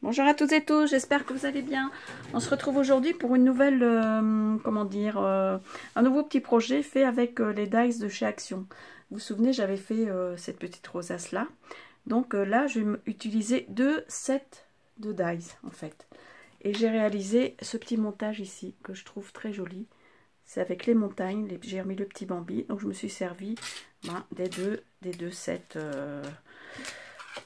Bonjour à toutes et tous, j'espère que vous allez bien. On se retrouve aujourd'hui pour une nouvelle, un nouveau petit projet fait avec les dies de chez Action. Vous vous souvenez, j'avais fait cette petite rosace là. Donc là, je vais utiliser 2 sets de dies en fait. Et j'ai réalisé ce petit montage ici que je trouve très joli. C'est avec les montagnes, j'ai remis le petit Bambi. Donc je me suis servi des deux sets.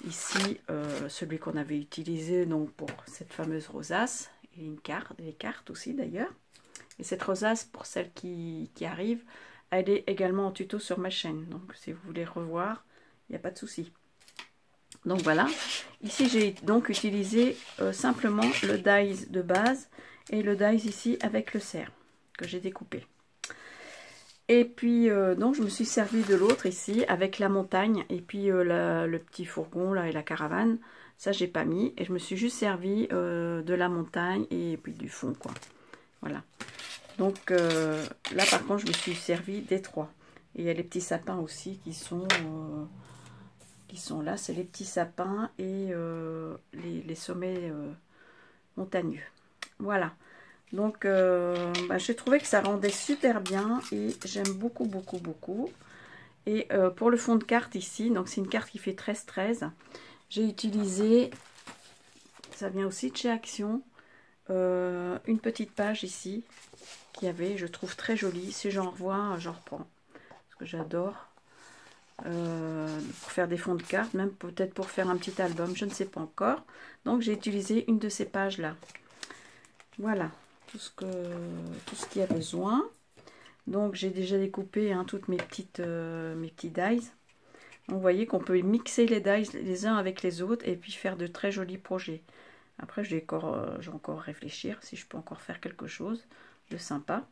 Ici, celui qu'on avait utilisé donc pour cette fameuse rosace, et une carte, les cartes aussi d'ailleurs. Et cette rosace, pour celle qui arrive, elle est également en tuto sur ma chaîne. Donc si vous voulez revoir, il n'y a pas de souci. Donc voilà, ici j'ai donc utilisé simplement le dies de base et le dies ici avec le cerf que j'ai découpé. Et puis, donc, je me suis servi de l'autre ici, avec la montagne, et puis le petit fourgon, là, et la caravane. Ça, j'ai pas mis. Et je me suis juste servi de la montagne, et puis du fond, quoi. Voilà. Donc, là, par contre, je me suis servi des trois. Et il y a les petits sapins aussi qui sont là. C'est les petits sapins et les sommets montagneux. Voilà. Donc, j'ai trouvé que ça rendait super bien et j'aime beaucoup, beaucoup, beaucoup. Et pour le fond de carte ici, donc c'est une carte qui fait 13-13. J'ai utilisé, ça vient aussi de chez Action, une petite page ici qui avait, je trouve très jolie. Si j'en revois, j'en reprends. Parce que j'adore. Pour faire des fonds de cartes, même peut-être pour faire un petit album, je ne sais pas encore. Donc j'ai utilisé une de ces pages là. Voilà. Tout ce qu'il y a besoin. Donc j'ai déjà découpé toutes mes petits dies. Donc, vous voyez qu'on peut mixer les dies les uns avec les autres et puis faire de très jolis projets. Après je vais encore réfléchir si je peux encore faire quelque chose de sympa.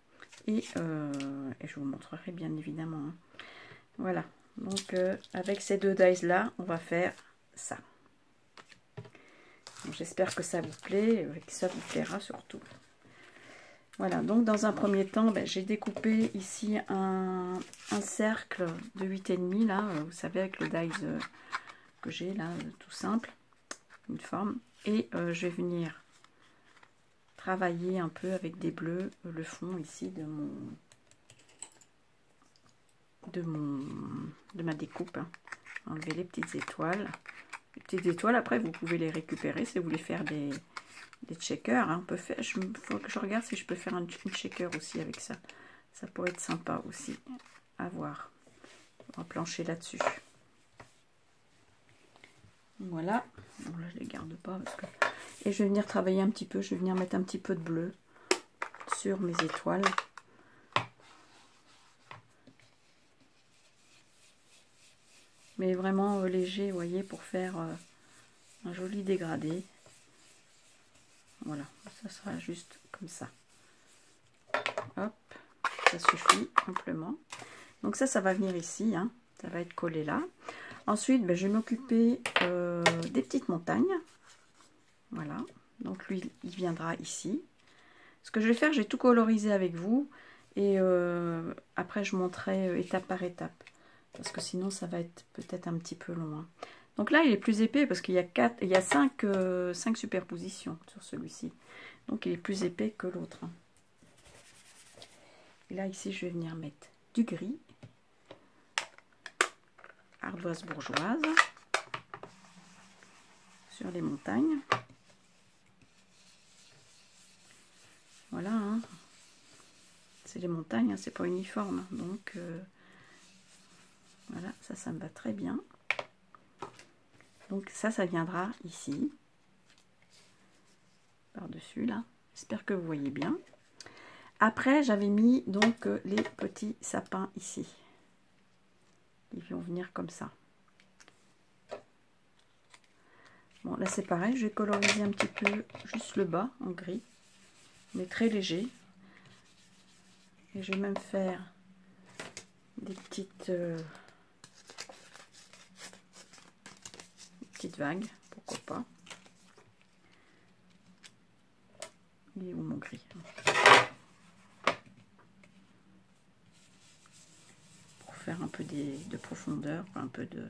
Et je vous montrerai bien évidemment. Hein. Voilà. Donc avec ces deux dies là, on va faire ça. J'espère que ça vous plaît et que ça vous plaira surtout. Voilà, donc dans un premier temps, j'ai découpé ici un cercle de 8,5 là, vous savez, avec le dies que j'ai là, tout simple, une forme. Et je vais venir travailler un peu avec des bleus le fond ici de ma découpe. Hein. Enlever les petites étoiles. Les petites étoiles, après, vous pouvez les récupérer si vous voulez faire des checkers. Hein. On peut faire, faut que je regarde si je peux faire une checker aussi avec ça. Ça pourrait être sympa aussi à voir. On va plancher là-dessus. Voilà. Bon, là, je les garde pas. Parce que... Et je vais venir travailler un petit peu. Je vais venir mettre un petit peu de bleu sur mes étoiles. Mais vraiment léger, vous voyez, pour faire un joli dégradé. Voilà. Ça sera juste comme ça. Hop. Ça suffit amplement. Donc ça va venir ici. Hein. Ça va être collé là. Ensuite, je vais m'occuper des petites montagnes. Voilà. Donc lui, il viendra ici. Ce que je vais faire, j'ai tout colorisé avec vous. Et après, je montrerai étape par étape. Parce que sinon, ça va être peut-être un petit peu long. Hein. Donc là, il est plus épais parce qu'il y a 5 superpositions sur celui-ci. Donc il est plus épais que l'autre. Hein. Et là, ici, je vais venir mettre du gris. Ardoise bourgeoise. Sur les montagnes. Voilà. Hein. C'est les montagnes, hein, c'est pas uniforme. Donc, voilà, ça me va très bien. Donc ça viendra ici. Par-dessus, là. J'espère que vous voyez bien. Après, j'avais mis donc les petits sapins ici. Ils vont venir comme ça. Bon, là c'est pareil, je vais coloriser un petit peu juste le bas en gris. Mais très léger. Et je vais même faire des petites vagues, pourquoi pas. Il est où mon gris? Pour faire un peu de profondeur, un peu de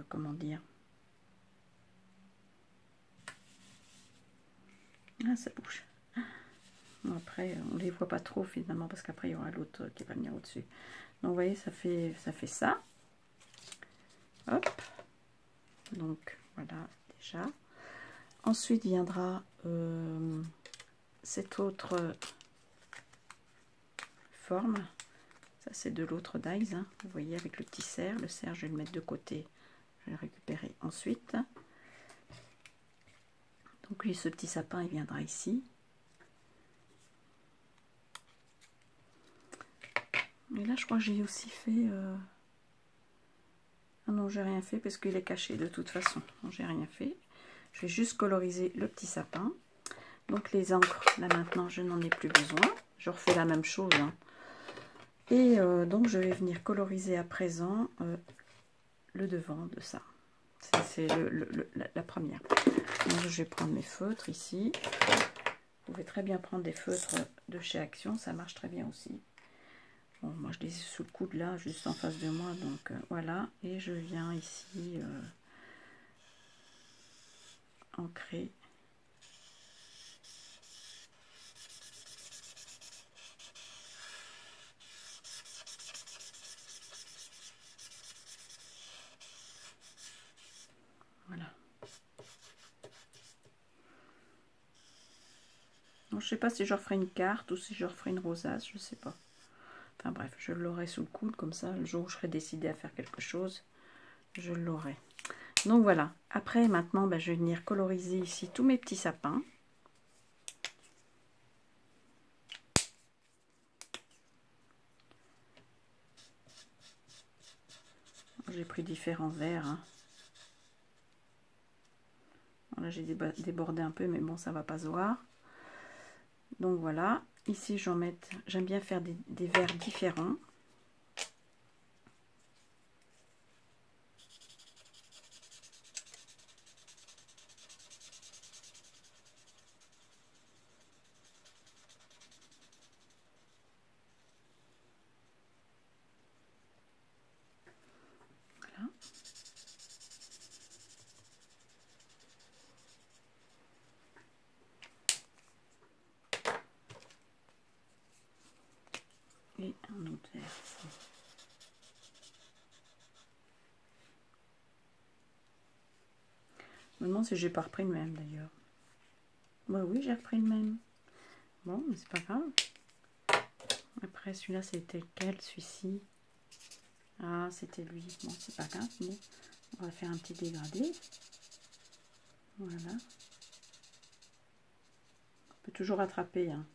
comment dire, Ah, ça bouge. Bon, après, on les voit pas trop finalement parce qu'après il y aura l'autre qui va venir au-dessus. Donc vous voyez, ça fait ça. Hop. Donc voilà déjà. Ensuite viendra cette autre forme. Ça c'est de l'autre dies. Hein. Vous voyez avec le petit cerf. Le cerf je vais le mettre de côté. Je vais le récupérer ensuite. Donc lui, ce petit sapin, il viendra ici. Et là, je crois que j'ai aussi fait... Ah non, j'ai rien fait parce qu'il est caché de toute façon. Non, j'ai rien fait. Je vais juste coloriser le petit sapin. Donc les encres, là maintenant, je n'en ai plus besoin. Je refais la même chose. Hein. Et donc, je vais venir coloriser à présent le devant de ça. C'est la première. Donc, je vais prendre mes feutres ici. Vous pouvez très bien prendre des feutres de chez Action, ça marche très bien aussi. Bon, moi je les ai sous le coude là, juste en face de moi, donc voilà. Et je viens ici ancrer. Voilà. Donc, je sais pas si je referai une carte ou si je referai une rosace, je sais pas. Enfin bref, je l'aurai sous le coude, comme ça, le jour où je serai décidée à faire quelque chose, je l'aurai. Donc voilà. Après, maintenant, ben, je vais venir coloriser ici tous mes petits sapins. J'ai pris différents verres. Hein. Là, j'ai débordé un peu, mais bon, ça va pas se voir. Donc voilà. Ici, j'en mets. J'aime bien faire des verres différents. Voilà. Et un autre verre ici. Je me demande si j'ai pas repris le même d'ailleurs. Bah oui, j'ai repris le même. Bon, mais c'est pas grave. Après, celui-là, c'était quel, celui-ci? Ah, c'était lui. Bon, c'est pas grave, mais on va faire un petit dégradé. Voilà. On peut toujours rattraper. Hein.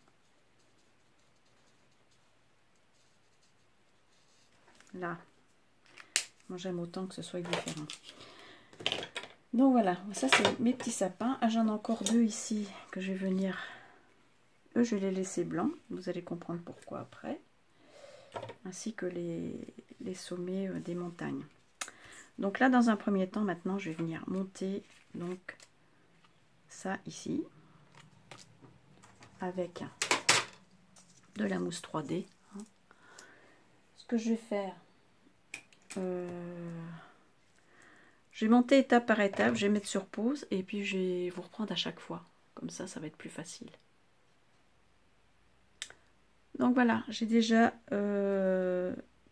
Là. Moi, j'aime autant que ce soit différent. Donc voilà, ça c'est mes petits sapins. Ah, j'en ai encore deux ici que je vais venir. Eux, je vais les laisser blancs. Vous allez comprendre pourquoi après. Ainsi que les sommets des montagnes. Donc là, dans un premier temps, maintenant, je vais venir monter donc ça ici avec de la mousse 3D. Ce que je vais faire, je vais monter étape par étape, je vais mettre sur pause et puis je vais vous reprendre à chaque fois. Comme ça, ça va être plus facile. Donc voilà, j'ai déjà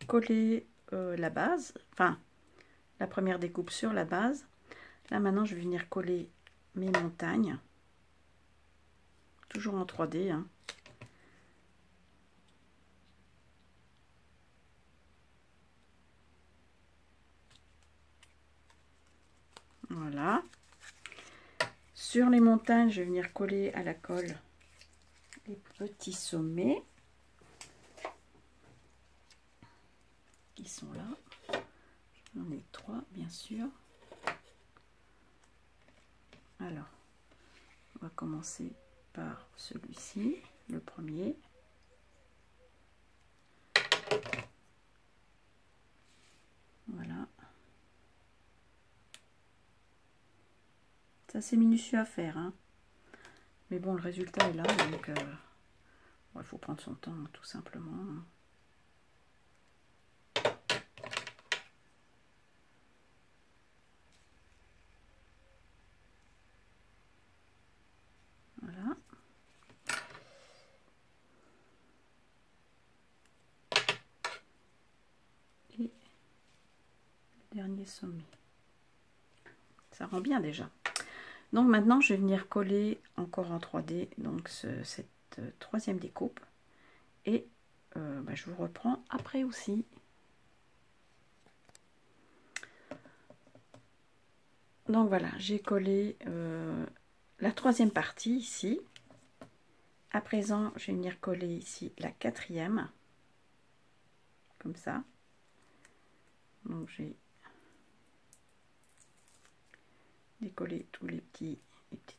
collé la base, enfin la première découpe sur la base. Là maintenant, je vais venir coller mes montagnes, toujours en 3D. Hein. Voilà. Sur les montagnes, je vais venir coller à la colle les petits sommets qui sont là. J'en ai 3, bien sûr. Alors, on va commencer par celui-ci, le premier. Voilà. C'est assez minutieux à faire, hein. Mais bon, le résultat est là, donc il faut prendre son temps, tout simplement. Voilà. dernier sommet. Ça rend bien déjà. Donc maintenant, je vais venir coller encore en 3D donc cette troisième découpe. Et je vous reprends après aussi. Donc voilà, j'ai collé la troisième partie ici. À présent, je vais venir coller ici la quatrième. Comme ça. Donc j'ai décollé tous les petits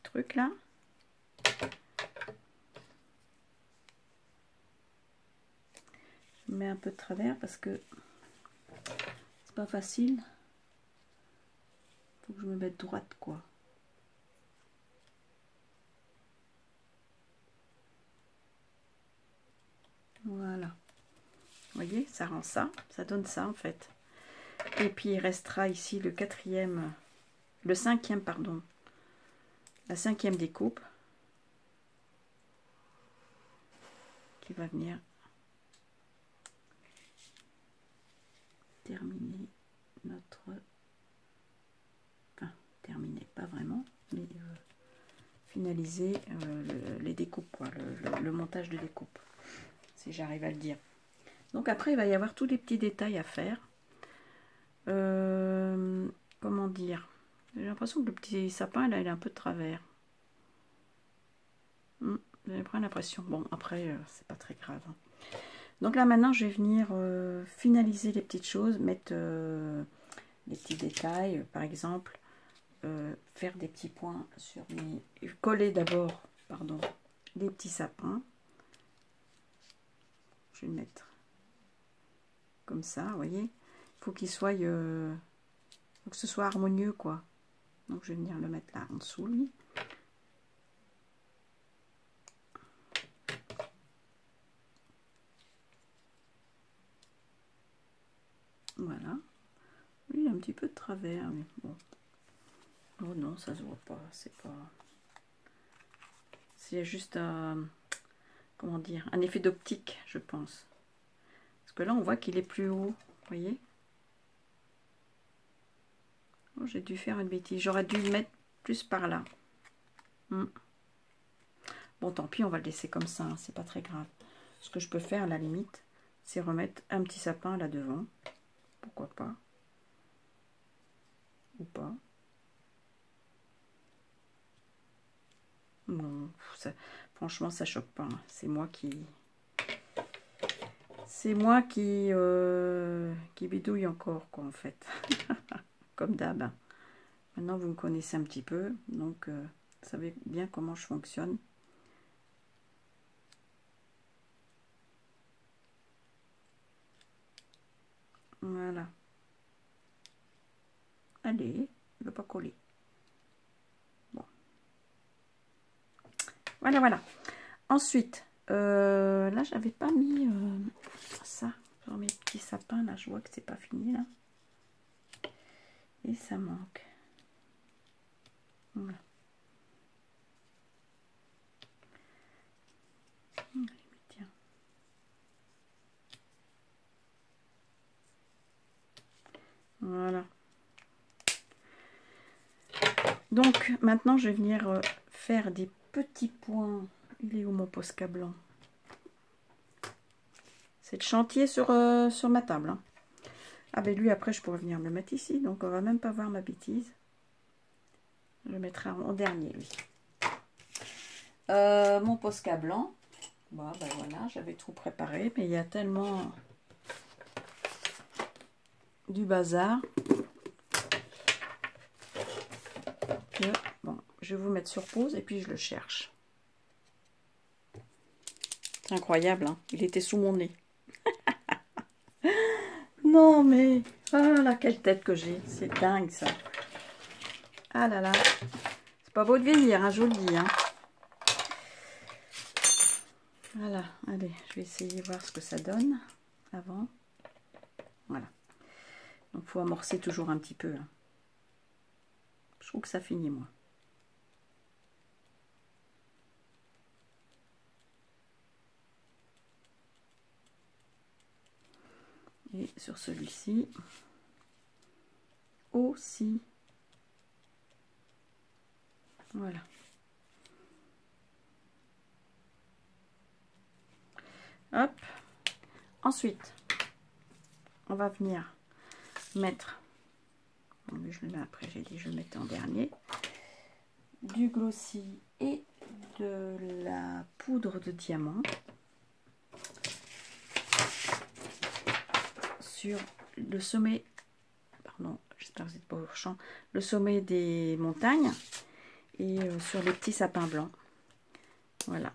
trucs là. Je mets un peu de travers parce que c'est pas facile. Faut que je me mette droite quoi. Voilà. Vous voyez, ça rend ça, ça donne ça en fait. Et puis il restera ici le quatrième, le cinquième pardon, la cinquième découpe qui va venir terminer notre, enfin terminer pas vraiment, mais finaliser les découpes quoi, le montage de découpe, si j'arrive à le dire. Donc après il va y avoir tous les petits détails à faire. Comment dire, j'ai l'impression que le petit sapin là il est un peu de travers. J'ai pas l'impression. Bon après c'est pas très grave. Donc là maintenant je vais venir finaliser les petites choses, mettre les petits détails, par exemple faire des petits points sur mes, coller d'abord pardon les petits sapins. Je vais le mettre comme ça, vous voyez. Il faut qu'il soit faut que ce soit harmonieux quoi. Donc je vais venir le mettre là en dessous lui. Voilà. Lui il a un petit peu de travers mais bon. Oh non, ça se voit pas, c'est pas. C'est juste un, comment dire, un effet d'optique, je pense. Parce que là, on voit qu'il est plus haut, vous voyez. Oh, j'ai dû faire une bêtise. J'aurais dû le mettre plus par là. Bon, tant pis, on va le laisser comme ça, hein, c'est pas très grave. Ce que je peux faire, à la limite, c'est remettre un petit sapin là devant. Pourquoi pas. Ou pas. Non, ça, franchement, ça choque pas. Hein. C'est moi qui... C'est moi qui bidouille encore, quoi, en fait. Comme d'hab. Maintenant, vous me connaissez un petit peu, donc vous savez bien comment je fonctionne. Voilà. Allez, il ne veut pas coller. Bon. Voilà, voilà. Ensuite, là, j'avais pas mis ça. Sur mes petits sapins, là, je vois que c'est pas fini, là. Et ça manque. Voilà. Tiens. Voilà. Donc, maintenant, je vais venir faire des petits points. Il est où mon Posca blanc? C'est le chantier sur ma table. Hein. Ah ben lui, après, je pourrais venir me le mettre ici. Donc, on va même pas voir ma bêtise. Je le mettrai en dernier, lui. Mon Posca blanc. Bon, ben voilà, j'avais tout préparé. Mais il y a tellement du bazar que, bon, je vais vous mettre sur pause et puis je le cherche. C'est incroyable, hein. Il était sous mon nez. Non, mais... Ah là, quelle tête que j'ai. C'est dingue, ça. Ah là là. C'est pas beau de vieillir, hein, je vous le dis. Hein. Voilà. Allez, je vais essayer de voir ce que ça donne avant. Voilà. Donc, il faut amorcer toujours un petit peu. Hein. Je trouve que ça finit, moi. Et sur celui-ci... aussi. Voilà. Hop. Ensuite, on va venir mettre, je le mets après, j'ai dit je le mettais en dernier, du glossy et de la poudre de diamant sur le sommet, pardon, j'espère que vous n'êtes pas au champ, le sommet des montagnes et sur les petits sapins blancs. Voilà.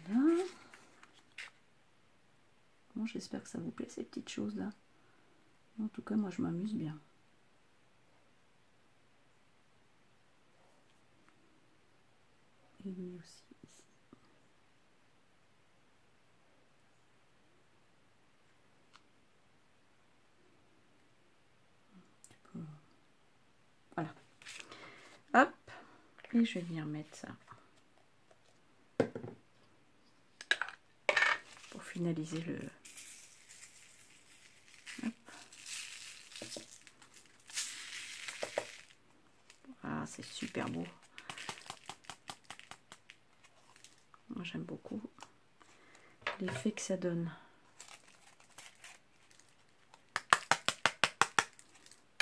Voilà. Bon, j'espère que ça vous plaît ces petites choses là. En tout cas, moi je m'amuse bien. Et lui aussi ici. Voilà. Hop. Et je vais venir mettre ça. Pour finaliser le... Hop. Ah, c'est super beau. Moi, j'aime beaucoup l'effet que ça donne.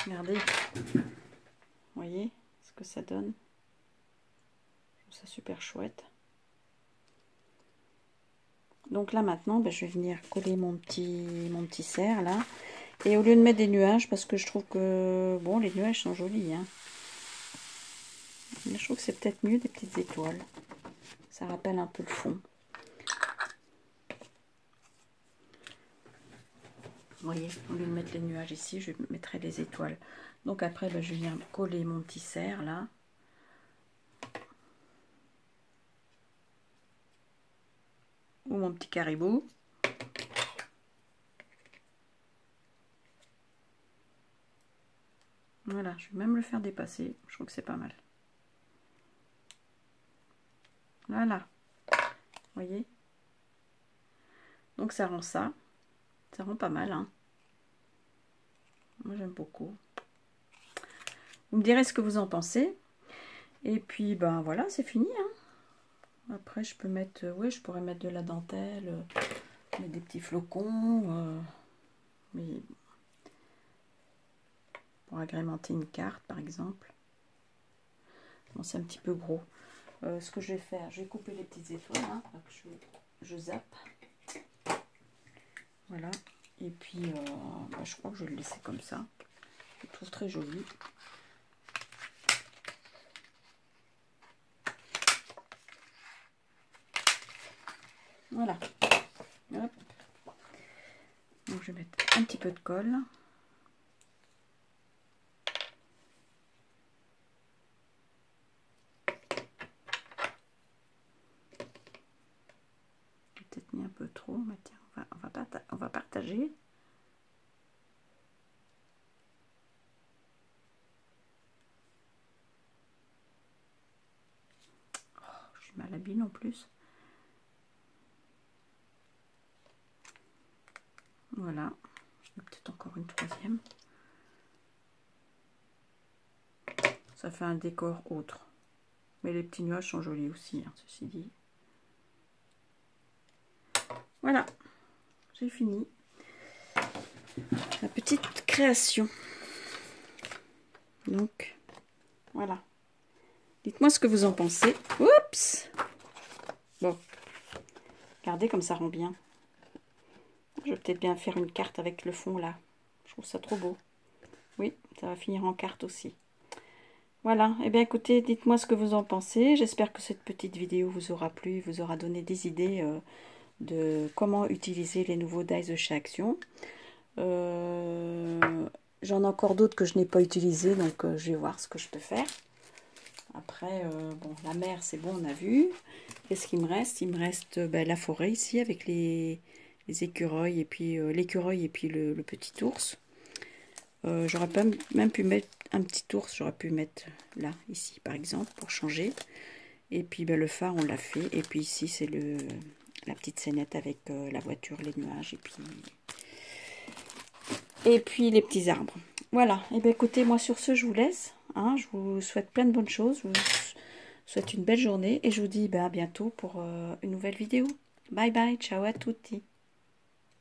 Regardez. Vous voyez ce que ça donne? Je trouve ça super chouette. Donc là maintenant, ben, je vais venir coller mon petit cerf là. Et au lieu de mettre des nuages, parce que je trouve que bon, les nuages sont jolis, hein. Mais je trouve que c'est peut-être mieux des petites étoiles. Ça rappelle un peu le fond. Vous voyez, au lieu de mettre les nuages ici, je mettrai les étoiles. Donc après, ben, je viens coller mon petit cerf là. Ou mon petit caribou. Voilà, je vais même le faire dépasser. Je trouve que c'est pas mal. Voilà. Vous voyez? Donc ça rend ça. Ça rend pas mal, hein. Moi j'aime beaucoup. Vous me direz ce que vous en pensez. Et puis ben voilà, c'est fini, hein. Après je peux mettre, ouais, je pourrais mettre de la dentelle, mettre des petits flocons, mais pour agrémenter une carte par exemple. Bon, c'est un petit peu gros. Ce que je vais faire, je vais couper les petites étoiles, hein, je zappe. Voilà. Et puis ben, je crois que je vais le laisser comme ça. Je le trouve très joli. Voilà. Hop. Donc je vais mettre un petit peu de colle. J'ai peut-être mis un peu trop, mais tiens, on va partager. Oh, je suis mal habillée en plus. Voilà. Peut-être encore une troisième. Ça fait un décor autre. Mais les petits nuages sont jolis aussi, hein, ceci dit. Voilà. J'ai fini. La petite création. Donc, voilà. Dites-moi ce que vous en pensez. Oups! Bon. Regardez comme ça rend bien. Je vais peut-être bien faire une carte avec le fond là. Je trouve ça trop beau. Oui, ça va finir en carte aussi. Voilà, et bien écoutez, dites-moi ce que vous en pensez. J'espère que cette petite vidéo vous aura plu, vous aura donné des idées de comment utiliser les nouveaux dies de chez Action. J'en ai encore d'autres que je n'ai pas utilisés, donc je vais voir ce que je peux faire. Après, bon, la mer, c'est bon, on a vu. Qu'est-ce qu'il me reste? Il me reste la forêt ici avec les écureuils et puis l'écureuil et puis le petit ours. J'aurais pas même pu mettre un petit ours, j'aurais pu mettre là, ici par exemple, pour changer. Et puis le phare, on l'a fait. Et puis ici, c'est la petite scénette avec la voiture, les nuages et puis les petits arbres. Voilà. Et bien écoutez, moi sur ce, je vous laisse. Hein, je vous souhaite plein de bonnes choses. Je vous souhaite une belle journée. Et je vous dis à bientôt pour une nouvelle vidéo. Bye bye. Ciao à tutti.